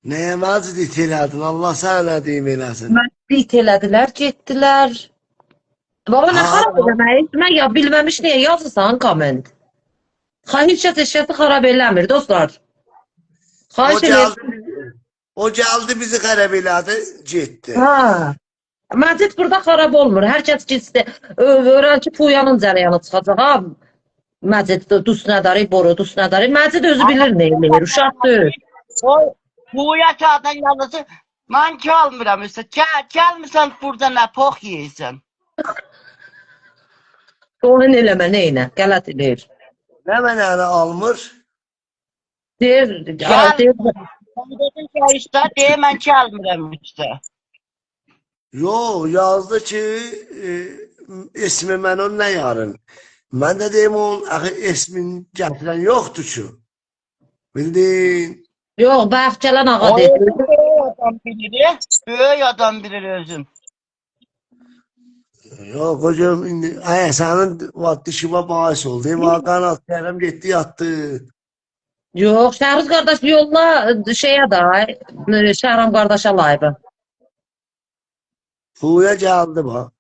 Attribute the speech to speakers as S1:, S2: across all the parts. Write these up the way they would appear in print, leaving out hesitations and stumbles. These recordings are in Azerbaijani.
S1: Neye mazid elədin? Allah sənə deyim eləsin.
S2: Məhbit elədilər, getdilər. Baba nə
S1: Ha,
S2: xarab eləmək? Mən ya bilməmiş niyə yazırsan komment? Xahiş eşyatı xarab eləmir dostlar.
S1: o
S2: Xahiş eləyir.
S1: gəldi. O gəldi bizi xərab elədi, getdi.
S2: Ha. Məcid burada xarab olmur. Hər kəs gitsin. Öğrenci Puyanın cərəyanı çıxacaq. Ha. Məcid dus nədarı, boru dus nədarı. Məcid özü bilir nə eləyir. Uşaq deyil.
S3: O buya kağıdan yazısı ben çalmıram işte. Gelmişsen burada ne pox yiyirsən.
S2: Oyun eləmə, neynə? Qələt eləyir.
S1: Nə mənəni almır?
S2: Deyir,
S3: Gel.
S2: deyir.
S3: Sen dedin ki işte diye ben çalmıram işte.
S1: Yo, yazdı ki ismi mən onun nə yarın. Mən də deyim onun axı ismin gətirən yoxdur ki. Bildin?
S2: Yox, bayaq gələn ağa
S3: O
S2: dedi.
S3: böyük adam bilir. Böyük adam bilir özün.
S1: Yox, hocam indi sənin dişimə bahis oldu. Qanat tərəm getdi yatdı.
S2: Yox, Şəhruz qardaş yolla şeyə da, Şəhram qardaşa layıbı.
S1: Huya gəldi bax.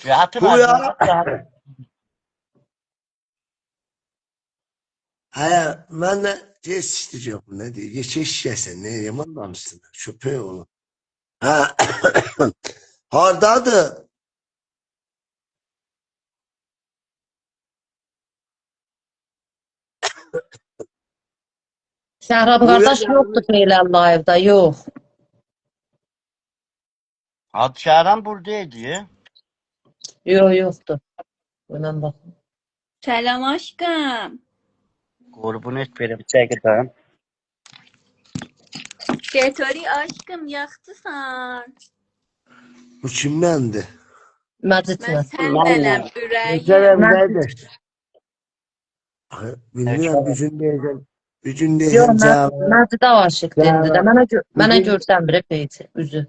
S3: Rahatım
S1: Huya.
S3: adam.
S1: Mən də tez istəyəcəm. Nə deyir? Yeşək şişəsən, nə yaman danışsın. Köpək oğlum. Hardadır?
S2: Şəhram qardaş yoxdur elə layıbda, yox.
S3: Adşaran buradaydı ya.
S2: Yox, yoxdur. Buna bax.
S4: Selam aşkım.
S3: Grubunu et benim çekeceğim.
S4: Çetori aşkım yaktısan.
S1: Bu kimdəndir?
S2: Məcidlə.
S4: Ben sendenem yüreğim.
S1: Necələrdədir? Bilmirəm, bir gün
S2: Yox,
S1: deyəcəm cavab.
S2: Məcidə aşıqdır indi də. Mənə görsənmir peyci, üzü.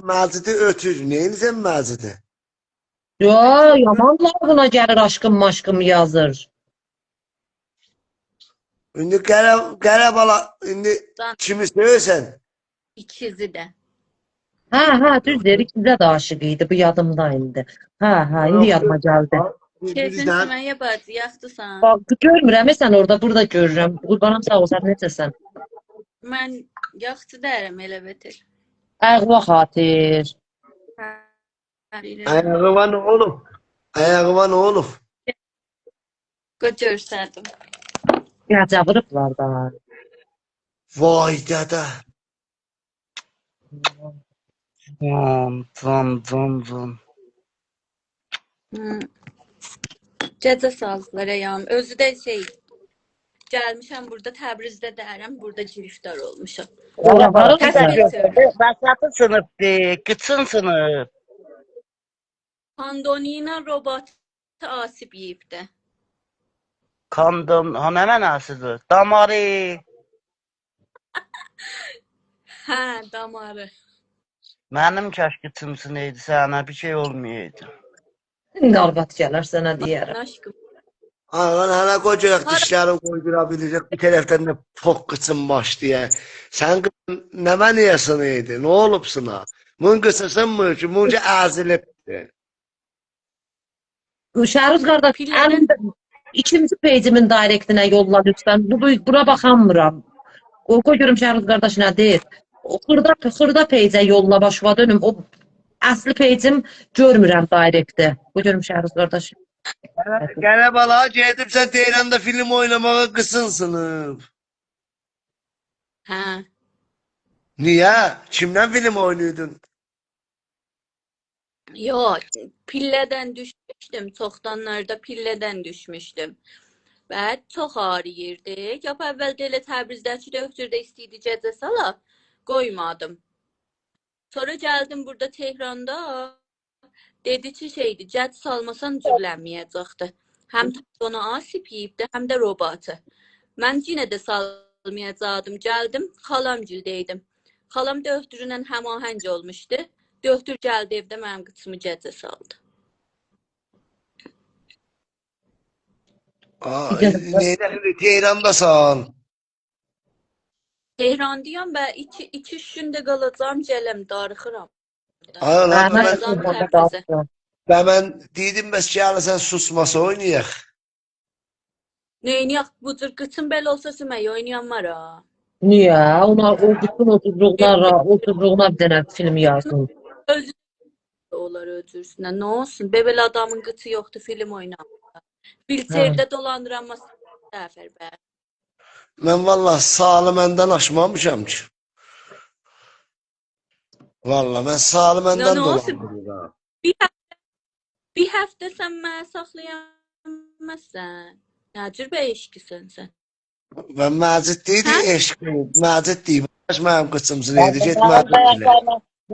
S1: Macidi ötür. Neyinizən Macidi?
S2: Yox, yamanlar buna gəlir aşkım maşkım yazır.
S1: İndi qərə bala, indi kimi söyləsən?
S4: İkizi de.
S2: Hə, düz deyir, ikizə də aşıq idi, bu yadımda indi. Hə, indi yadıma gəldi.
S4: Kesin Sümeyye bacı yaktısan.
S2: Bax, görmürəm, sən orada, burada görürəm. Qurbanım sağ ol, sən necəsən?
S4: Ben yaktı derim ele beter.
S2: Ayğıva xatir.
S1: Ayağıma nə olub? Ayağıma nə olub?
S4: Götürsedim.
S2: Gəcəvırıblar da.
S1: Vay dədə.
S3: Vım.
S4: Ceza sağlıklar ayağım. Özü de şey. Gelmişim burada Təbrizdə derim. Burada giriftar olmuşum.
S2: Oraları
S3: Başlatı sınıftı, kıçın sınıf.
S4: Pandonina robot asip yiyipti.
S3: Kondom, ha ne mənasıdır? Damarı.
S4: Ha damarı.
S3: Mənim kaş kıçımsın neydi sana bir şey olmayaydı.
S2: İndi arvad gələr sənə deyərəm.
S4: Aşkım.
S1: Ağan hələ qocaq dişlərini qoydura biləcək. Bir tərəfdən də poq qıçın başlayır. Sən qıçın nə məniyəsin idi? Nə olubsun ha? Bunun qıçısın mı ki? Bunca əzilibdir.
S2: Şəhruz qardaş, ikinci peycimin direktinə yolla lütfən. Bura baxamıram. Qoy görüm Şəhruz qardaş nə deyir. O xırda peycə yolla başıma dönüm. O əsli peycim görmürəm direkti. Qoy görüm Şəhruz qardaş.
S1: Gələ bala, gedib sən Tehranda film oynamağa qısınsınıb.
S4: Ha.
S1: Niyə? Kimdən film oynuyordun?
S4: Yok, pilleden düşmüştüm. Çoxdanlarda pilleden düşmüştüm. Və çox ağrıyırdı. Yap əvvəldə elə Təbrizdəki doktorda istəyirdi gecə sala, qoymadım. Sonra gəldim burada Tehranda. Dedi ki şeydi, cəd salmasan cürlənməyəcəkdi. Həm ona asip yiyibdi, həm də robotu. Mən yenə də salmayacaqdım. Gəldim, xalamgildəydim. Xalam döktürünlə həmahəng olmuşdu. Döktür gəldi evdə mənim qıçımı gecə saldı.
S1: Neydə Tehrandasan?
S4: Tehrandayam və 2-3 gündə qalacağam, gələm, darıxıram.
S1: Ay lan
S2: Ana
S1: ben,
S4: Qalacağam Təbrizə.
S1: ben dedim bəs gəlsən susmasa oynayaq.
S4: Neyniyək, bu cür qıçın belə olsa sümək oynayanlar ha.
S2: Niyə? Ona o bütün oturduğuna bir dənə film yazın.
S4: Özü onlar öldürsünlər. Nə olsun? Belə adamın qıçı yoxdur, film oynamır. Filtrdə dolandıranması Cəfər bəy.
S1: Mən vallahi salı məndən aşmamışam ki. Vallahi mən salı məndən
S4: Ne olsun?
S1: dolandırıram.
S4: Bir həftə sən mənə saxlayamazsan. Nə cür bir eşkisən sən?
S1: Ben Macit deydi
S4: Hə?
S1: eşqim, Macit deyib. Mənim qıçımızı neydi, get Macit ilə.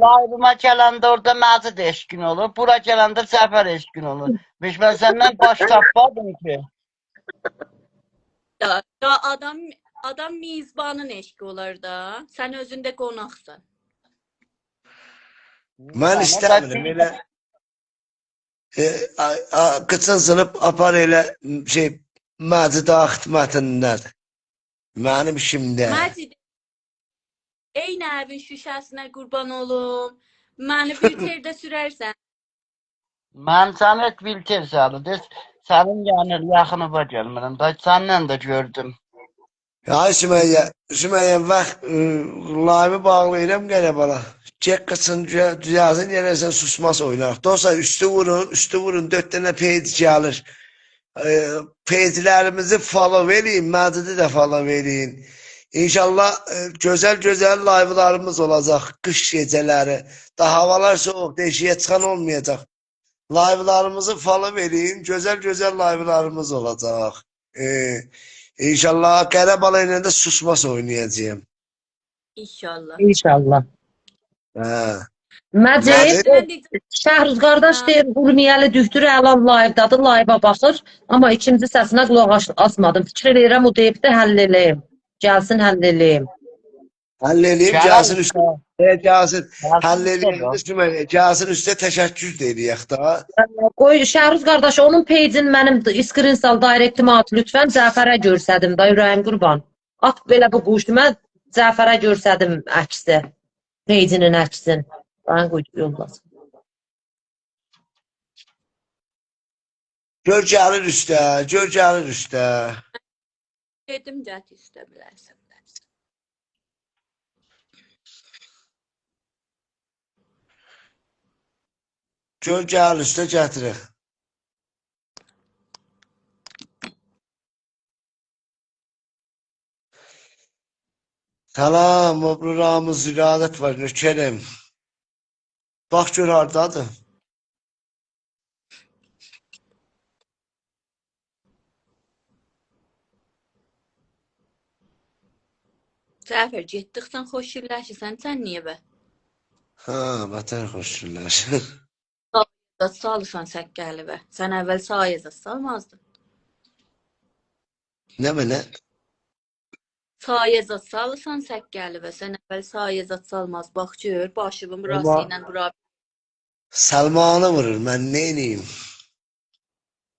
S3: Live'ıma gələndə orada Macid eşkin olur. Bura gələndə Cəfər eşkin olur. Mən səndən baş tapmadım ki.
S4: Ya adam mizbanın eşki olar da. Sən özündə qonaqsan.
S1: Mən istəmirəm elə qıçın sınıb apar elə Macid xidmətindədir. Mənim işimdə.
S4: Macid, ey nəvin şüşəsinə qurban olum. Məni bir terdə sürərsən.
S3: Mən səni filter salıdır. Sənin yanır yaxınıma gəlmirəm. Da səndən də gördüm.
S1: Ya Sümeyye vaxt live bağlayıram gələ bala. Çek qıçın düzəlsin, yerəsən susmaz oynarıq. Dostlar üstü vurun 4 dənə page gəlir. Page'lərimizi follow eləyin, Macidi də follow eləyin. İnşallah gözəl live'larımız olacaq qış gecələri. Da havalar soğuk, deşiyə çıxan olmayacaq. Live'larımızı follow eləyin, gözəl live'larımız olacaq. İnşallah Qərəbala ilə də susmaz oynayacağım.
S4: İnşallah.
S2: İnşallah.
S1: Hə.
S2: Məcid, Şəhruz qardaş deyir, Urmiyəli düktür, əlan live'dadır, live'a baxır. Amma ikinci səsinə qulaq asmadım. Fikir eləyirəm, o deyib də həll eləyim. Gəlsin, həll eləyim.
S1: Həll eləyim, gəlsin üstə. Gəlsin, həll eləyim, gəlsin üstə təşəkkür də eləyək da.
S2: Qoy, Şəhruz qardaş, onun peycin mənim screen-sal direktimi at, lütfən Cəfərə görsədim da, ürəyim qurban. At belə bu quşdu, mən Cəfərə görsədim əksi. Peycinin əksin. Ben qoydum yollasın.
S1: Gör gəlir üstə.
S4: Dedim cət istə bilərsən.
S1: Gör gəlir üstə gətirir. Salam, obruramız iradət var, nökərim. Bax gör hardadır.
S4: Cəfər, getdiksən xoşirləşirsən, sən niyə bə?
S1: Ha, vətən xoşurlar.
S4: Salırsan səkkəli bə. Sən əvvəl sayıza salmazdın.
S1: Nə mənə?
S4: Sayıza salırsan səkkəli bə. Sən əvvəl sayıza salmaz. Bax gör, başımın burası ilə bura.
S1: Salmanı vurur, mən neyniyim?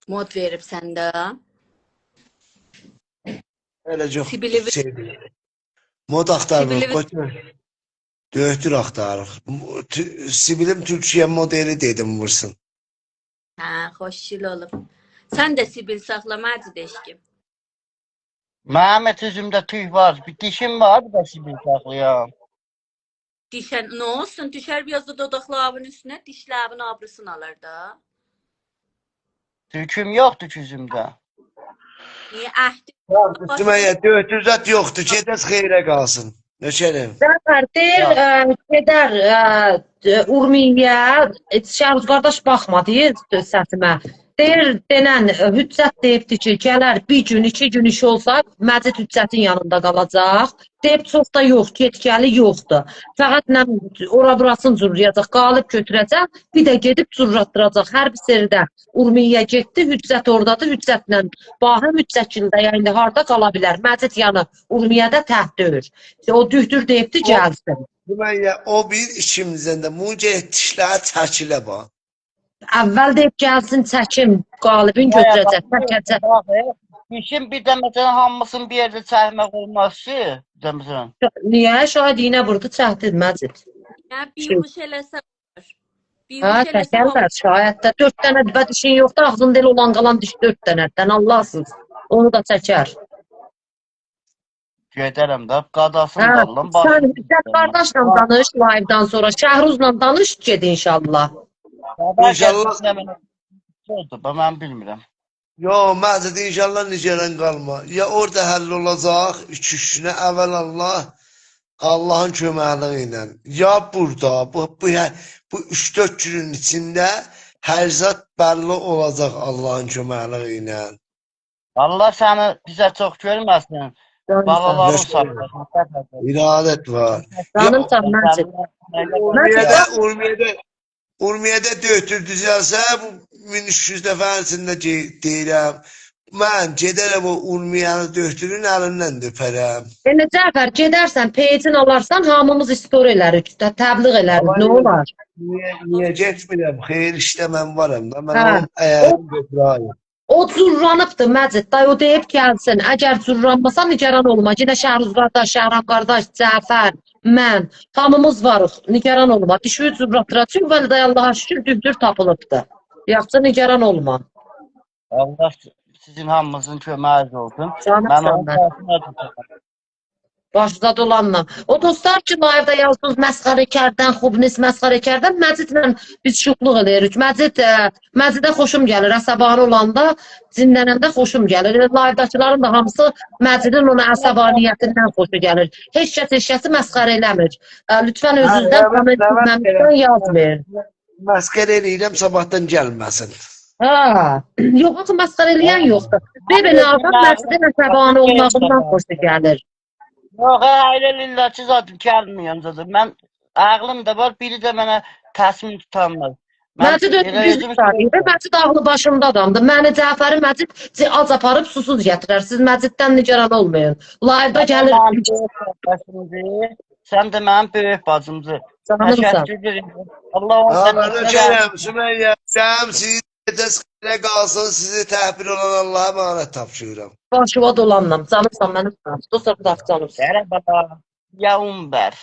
S4: Mod verib səndə.
S1: Öyle çok
S4: Sibili-
S1: şey değil. Mod aktarırıq,
S4: Sibili-
S1: qoçur. Döhtür aktarırıq. Sibilim Türkiye modeli dedim vursun.
S4: Hə, xoşil olub. Sən də sibil saxla, Macid eşkim.
S3: Məhəmməd üzümdə tüy var. Bir dişim var da sibil saxlayam.
S4: Dişən, nə olsun? Düşər biraz da dodaqlarının üstünə, dişlərin abrısını alır da.
S3: Tüküm yoxdur ki üzümdə.
S4: Niyə əhdi?
S1: Sümeyye döhtür zat yoktu. Çetes xeyrə qalsın. Nöşerim.
S2: Cəfər deyir, gedər Urmiyə, Şəhruz qardaş baxma deyir səsimə. Deyir, denən hüccət deyibdi ki, gələr bir gün, 2 gün iş olsa, Məcid hüccətin yanında qalacaq. Deyib, çox da yox, yetkəli yoxdur. Fəqət nə ora burasını zurrayacaq, qalıb götürəcək, bir də gedib zurratdıracaq. Hər bir seridə Urmiyə getdi, hüccət oradadır, hüccətlə bahı hüccəkildə, yəni harda qala bilər. Məcid yanı Urmiyədə təhdür. O dühdür deyibdi, gəlsin.
S1: Sümeyye o bir işimizden de mucize etişler çəkilə bax.
S2: Əvvəl deyib gəlsin çəkim, qalibin götürəcək, çəkəcək.
S3: İşin bir de mesela hamısını bir yerde çəkmək olmaz ki. Demirsən.
S2: Niyə? Şahid iynə vurdu, çəkdi Məcid.
S4: Yəni bihuş eləsə var.
S2: Ha,
S4: Bihuş eləsə
S2: çəkərlər şayətdə. 4 dənə bəd işin yoxdur, ağzında elə olan qalan diş 4 dənədən Allahsız. Onu da çəkər.
S3: Gedərəm də, qadasını
S2: Hə,
S3: da alım.
S2: sən Hüccət qardaşla danış live'dan sonra, Şəhruzla danış, ged inşallah.
S1: İnşallah.
S3: Mən bilmirəm.
S1: Yo, Məcid inşallah Nigerdən qalma. Ya orada həll olacaq, 2-3 günə əvvəl Allahın köməkliyi ilə. Ya burada, bu 3-4 günün içində hər zat bəlli olacaq Allahın köməkliyi ilə.
S3: Allah səni bizə çox görməsin. Balaların saxlasın.
S1: İradət var.
S2: Canım sən Məcid.
S1: Urmiyədə dötür düzəlsə, bu 1300 dəfənin içində deyirəm. Mən gedərəm o Urmiyəni dötürün əlindən döpərəm.
S2: Yəni Cəfər, gedərsən, peycin alarsan, hamımız story elərik, təbliğ elərik, nə olar?
S1: Niyə getmirəm? Xeyr işdə mən varam da. Mən
S2: Hə.
S1: onun əyərini götürəyim.
S2: O zurranıbdır Məcid, day o deyib gəlsin. Əgər zurranmasa nigaran olma. Yenə Şəhruz qardaş, Şəhram qardaş, Cəfər, mən, hamımız varıq. Nigaran olma. Dişi zurratdıracaq, vəli day Allaha şükür düzdür tapılıbdır. Yaxşı nigaran olma.
S3: Allah sizin hamımızın köməyiniz olsun.
S2: Canım
S3: Mən
S2: sən
S3: onun
S2: mən.
S3: qarşısına tutacağım.
S2: Başda dolanma. O dostlar ki, live'da yazsınız məsxərəkərdən, xubnis məsxərəkərdən, Məcidlə biz şuqluq eləyirik. Məcidə xoşum gəlir, əsəbani olanda, cinlənəndə xoşum gəlir. Live'dakıların da hamısı Məcidin ona əsəbaniyyətindən xoşu gəlir. Heç kəsi məsxərə eləmir. Lütfən özünüzdən komment yazmayın.
S1: Məskər eləyirəm, sabahdan gəlməsin.
S2: Ha, yox, axı məsxərə eləyən yoxdur. Belə adam Məcidin əsəbani olmağından xoşu gəlir.
S3: Yox, elə lillaçı zaten gəlməyəm zaten. Mən ağlım da var, biri də mənə təsmin tutanmaz.
S2: Məcid düz ifadədir. Məcid ağlı başında adamdır. Məni Cəfəri Məcid az aparıb susuz gətirər. Siz Məciddən nigaran olmayın. Live'da gəlir.
S3: Sən də mənim böyük bacımdır.
S2: Canımsan.
S3: Təşəkkür edirəm. Allah onu
S1: Ağlanı gələm, Sümeyyə. Gələm, siz də qalsın, sizi təhvil olan Allah'a emanet tapşırıram.
S2: Başıva dolanmam. Canımsan mənim. Dostlar, canımsan.
S3: Merhaba. Yavrum ber.